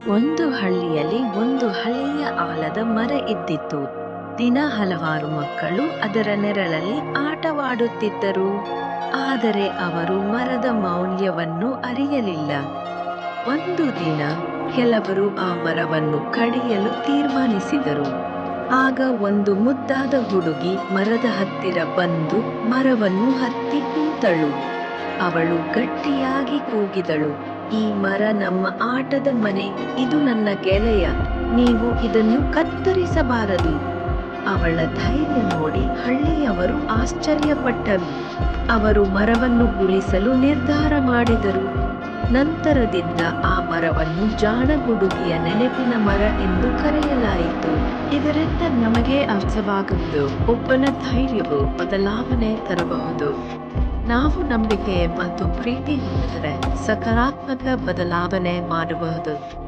ಒಂದು ಹಳ್ಳಿಯಲ್ಲಿ ಒಂದು ಹಳೆಯ ಆಲದ ಮರ ಇದ್ದಿತ್ತು. ದಿನ ಹಲವಾರು ಮಕ್ಕಳು ಅದರ ನೆರಳಲ್ಲಿ ಆಟವಾಡುತ್ತಿದ್ದರು. ಆದರೆ ಅವರು ಮರದ ಮೌಲ್ಯವನ್ನು ಅರಿಯಲಿಲ್ಲ. ಒಂದು ದಿನ ಕೆಲವರು ಆ ಮರವನ್ನು ಕಡಿಯಲು ತೀರ್ಮಾನಿಸಿದರು. ಆಗ ಒಂದು ಮುದ್ದಾದ ಹುಡುಗಿ ಮರದ ಹತ್ತಿರ ಬಂದು ಮರವನ್ನು ಹತ್ತಿ ಕೂತಳು. ಅವಳು ಗಟ್ಟಿಯಾಗಿ ಕೂಗಿದಳು, "ಈ ಮರ ನಮ್ಮ ಆಟದ ಮನೆ. ಇದು ನನ್ನ ಗೆಳೆಯ. ನೀವು ಇದನ್ನು ಕತ್ತರಿಸಬಾರದು." ಅವಳ ಧೈರ್ಯ ನೋಡಿ ಹಳ್ಳಿಯವರು ಆಶ್ಚರ್ಯಪಟ್ಟರು. ಅವರು ಮರವನ್ನು ಉಳಿಸಲು ನಿರ್ಧಾರ ಮಾಡಿದರು. ನಂತರದಿಂದ ಆ ಮರವನ್ನು ಜಾಣ ಹುಡುಗಿಯ ನೆನಪಿನ ಮರ ಎಂದು ಕರೆಯಲಾಯಿತು. ಇದರಿಂದ ನಮಗೆ ಅರ್ಥವಾಗುವುದು, ಒಬ್ಬನ ಧೈರ್ಯವು ಬದಲಾವಣೆ ತರಬಹುದು. ನಾವು ನಂಬಿಕೆ ಮತ್ತು ಪ್ರೀತಿ ಹೊಂದಿದರೆ ಸಕಾರಾತ್ಮಕ ಬದಲಾವಣೆ ಮಾಡಬಹುದು.